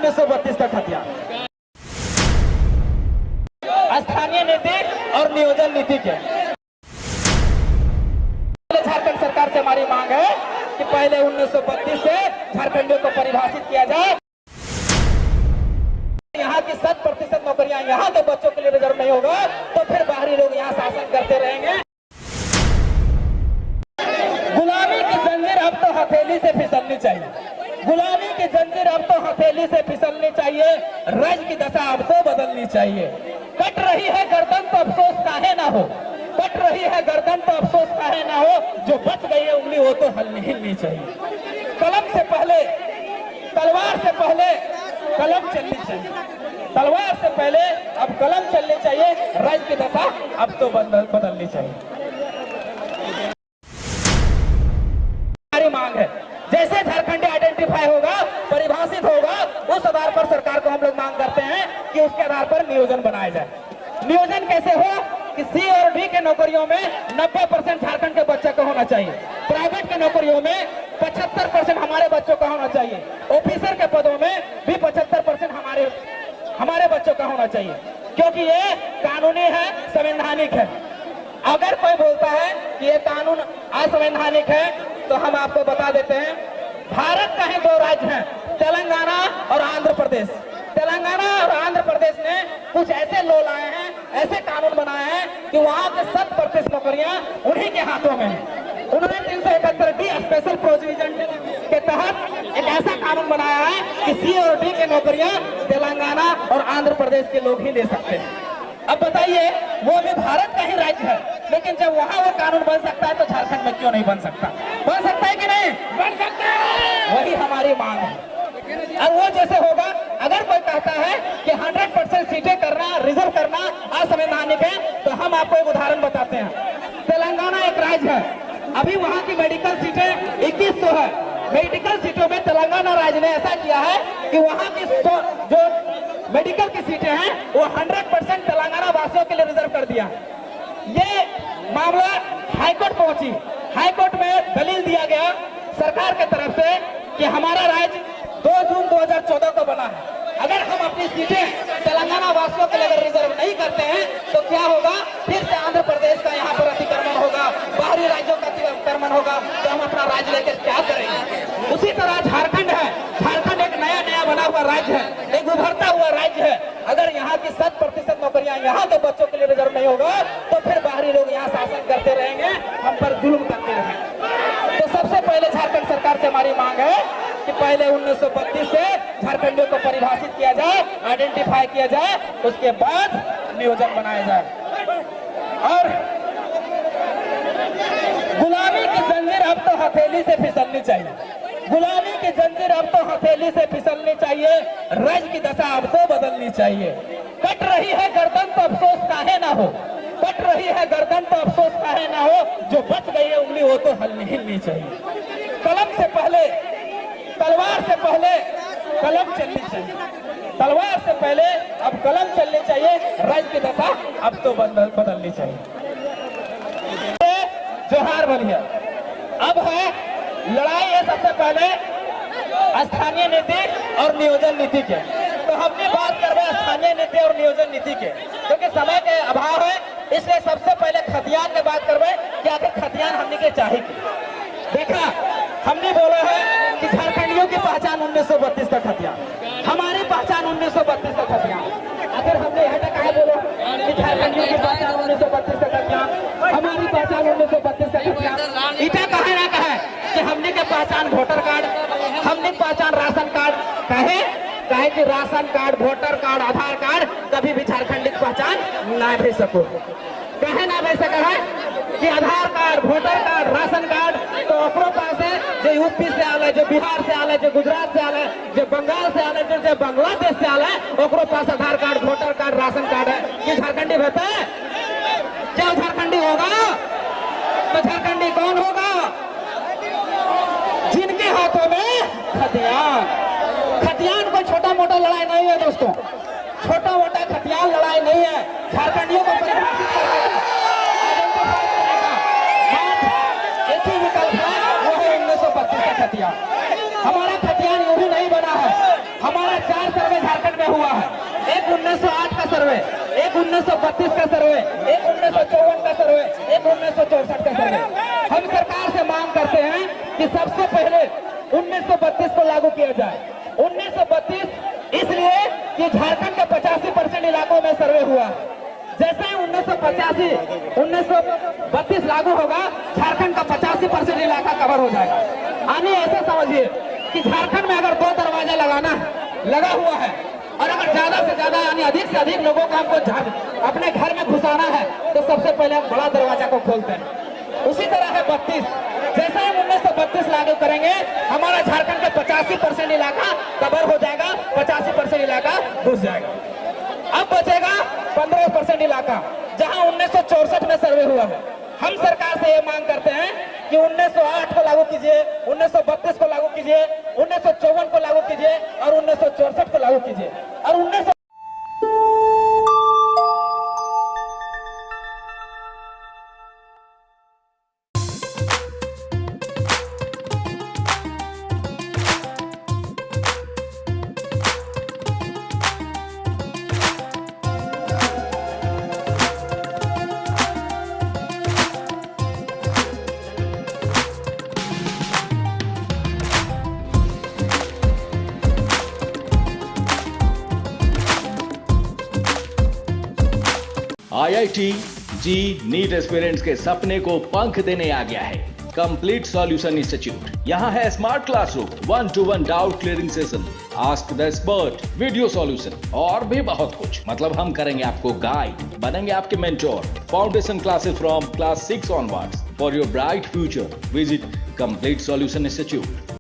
1932 का खतियान। स्थानीय नीति और नियोजन नीति के झारखंड सरकार से हमारी मांग है कि पहले 1932 से झारखंडियों को परिभाषित किया जाए। यहाँ की 100% नौकरियां यहाँ के बच्चों के लिए रिजर्व नहीं होगा तो फिर बाहरी लोग यहाँ शासन करते रहेंगे। गुलामी की जंजीर अब तो हथेली से फिसलनी चाहिए। गुलामी की जंजीर अब तो हथेली से फिसलनी चाहिए। राज्य की दशा अब तो बदलनी चाहिए। कट रही है गर्दन तो अफसोस काहे ना हो, कट रही है गर्दन तो अफसोस काहे ना हो, जो बच गई है उंगली वो तो हिलनी चाहिए। कलम से पहले तलवार से पहले कलम चलनी चाहिए। तलवार से पहले अब कलम चलनी चाहिए। राज्य की दशा अब तो बदलनी चाहिए। हमारी मांग है जैसे झारखंडी आइडेंटिफाई होगा, परिभाषित होगा, उस आधार पर सरकार को हम लोग मांग करते हैं कि उसके आधार पर नियोजन बनाया जाए। नियोजन कैसे हो कि सी और डी के नौकरियों में 90% झारखंड के बच्चे का होना चाहिए। प्राइवेट के नौकरियों में 75% हमारे बच्चों का होना चाहिए। ऑफिसर के पदों में भी 75% हमारे बच्चों का होना चाहिए, क्योंकि ये कानूनी है, संवैधानिक है। अगर कोई बोलता है कि ये कानून असंवैधानिक है तो हम आपको बता देते हैं, भारत का ही 2 राज्य हैं, तेलंगाना और आंध्र प्रदेश। तेलंगाना और आंध्र प्रदेश ने कुछ ऐसे लॉ लाए हैं, ऐसे कानून बनाए हैं कि वहां के 100% नौकरियां उन्हीं के हाथों में है। उन्होंने 371D स्पेशल प्रोविजन के तहत एक ऐसा कानून बनाया है कि सी और डी की नौकरियां तेलंगाना और आंध्र प्रदेश के लोग ही ले सकते हैं। अब बताइए, वो भी भारत का ही राज्य है, लेकिन जब वहाँ वो कानून बन सकता है तो झारखंड में क्यों नहीं बन सकता? बन सकता है कि नहीं? बन सकता है। वही हमारी मांग है। और वो जैसे होगा, अगर कोई कहता है कि 100% सीटें करना, रिजर्व करना असंवैधानिक है, तो हम आपको एक उदाहरण बताते हैं। तेलंगाना एक राज्य है, अभी वहाँ की मेडिकल सीटें 2100 है। मेडिकल सीटों में तेलंगाना राज्य ने ऐसा किया है कि वहाँ की जो मेडिकल की सीटें हैं वो 100% तेलंगाना वासियों के लिए रिजर्व कर दिया। ये मामला हाईकोर्ट पहुंची। हाईकोर्ट में दलील दिया गया सरकार के तरफ से कि हमारा राज्य 2 जून 2014 को बना है। अगर हम अपनी सीटें तेलंगाना वासियों के लिए अगर रिजर्व नहीं करते हैं तो क्या होगा? फिर से आंध्र प्रदेश का यहाँ पर अतिक्रमण होगा, बाहरी राज्यों का अतिक्रमण होगा, तो हम अपना राज्य लेकर क्या करेंगे? उसी तरह झारखंड है। झारखंड एक नया बना हुआ राज्य है, एक उभरता हुआ राज्य है। अगर यहाँ की 100% नौकरियां यहाँ के बच्चों के लिए रिजर्व नहीं होगा तो फिर बाहरी लोग यहाँ शासन करते रहेंगे, हम पर जुल्म करते रहेंगे। तो सबसे पहले झारखंड सरकार से हमारी मांग है कि पहले 1932 से झारखंडियों को परिभाषित किया जाए, आइडेंटिफाई किया जाए, उसके बाद नियोजन बनाया जाए। और गुलामी की जंजीर अब तो हथेली से फिसलनी चाहिए। गुलामी की जंजीर अब तो हथेली से फिसलनी चाहिए। राज्य की दशा अब तो बदलनी चाहिए। कट रही है गर्दन तो अफसोस काहे ना हो, कट रही है गर्दन तो अफसोस काहे ना हो, जो बच गई है उंगली वो तो हिलनी चाहिए। कलम से पहले तलवार से पहले कलम चलनी चाहिए। तलवार से पहले अब कलम चलनी चाहिए। राज्य की दशा अब तो बदलनी चाहिए। जोहार बोलिए। अब है लड़ाई है सबसे पहले स्थानीय नीति और नियोजन नीति के। तो हमने बात कर रहे हैं स्थानीय नीति और नियोजन नीति के, क्योंकि समय के अभाव है, इसलिए सबसे पहले खतियान की बात कर रहे हैं कि आखिर खतियान हमने के चाहिए। देखा, हमने बोला है कि झारखंडियों की पहचान 1932 का खतियान, हमारी पहचान 1932 का खतियान। आखिर हमने यह कहा बोलो कि झारखंडियों की पहचान 1932 का खतियान, हमारी पहचान 1932 का खतियान। इटा कहे ना कहे कि हमने के पहचान वोटर कार्ड, हमने पहचान राशन कार्ड। कहे कि राशन कार्ड, वोटर कार्ड, आधार कार्ड कभी भी झारखंडी की पहचान ना भेज सको। कहे ना भेज सका है कि Aadhaar card, voter card, ration card तो अपनों पास है, जो यूपी से आले, जो बिहार से आले, जो गुजरात से आले, जो बंगाल से आले, जो बांग्लादेश से आले, ओकरो पास Aadhaar card, voter card, ration card है। कि झारखंडी रहता है? क्या झारखंडी होगा? तो झारखंडी कौन होगा? जिनके हाथों में खतियान। खतियान कोई छोटा मोटा लड़ाई नहीं है दोस्तों, छोटा मोटा खतियान लड़ाई नहीं है। झारखंडियों को परिभाषित करने का, आइडेंटिफाई करने का एक ही विकल्प है, वो है 1932 का खतियान। हमारा खतियान यूं भी नहीं बना है, हमारा 4 सर्वे झारखंड में हुआ है। एक 1908 का सर्वे, एक 1932 का सर्वे, एक 1954 का सर्वे, एक 1964 का सर्वे। हम सरकार से मांग करते हैं कि सबसे पहले 1932 को लागू किया जाए। 1932 इसलिए कि झारखंड के 85% इलाकों में सर्वे हुआ। जैसे ही 1932 लागू होगा, झारखंड का 85% इलाका कवर हो जाएगा। यानी ऐसा समझिए कि झारखंड में अगर 2 दरवाजा लगा हुआ है और अगर ज्यादा से ज्यादा यानी अधिक से अधिक लोगों को हमको अपने घर में घुसाना है तो सबसे पहले हम बड़ा दरवाजा को खोलते हैं। उसी तरह है 32। जैसे हम 1932 लागू करेंगे, हमारा झारखंड का 85% इलाका कवर हो जाएगा, 85% इलाका घुस जाएगा। अब बचेगा 15% इलाका जहां 1964 में सर्वे हुआ है। हम सरकार से ये मांग करते हैं कि 1908 को लागू कीजिए, 1932 को लागू कीजिए, 1954 को लागू कीजिए और 1964 को लागू कीजिए और 19 IIT जी नीट एस्पिरेंट्स के सपने को पंख देने आ गया है कंप्लीट सॉल्यूशन इंस्टीट्यूट। यहाँ है smart classroom, 1-to-1 doubt clearing session, ask the expert, video solution और भी बहुत कुछ। मतलब हम करेंगे आपको गाइड, बनेंगे आपके mentor. Foundation classes from class 6 onwards for your bright future. Visit complete solution institute.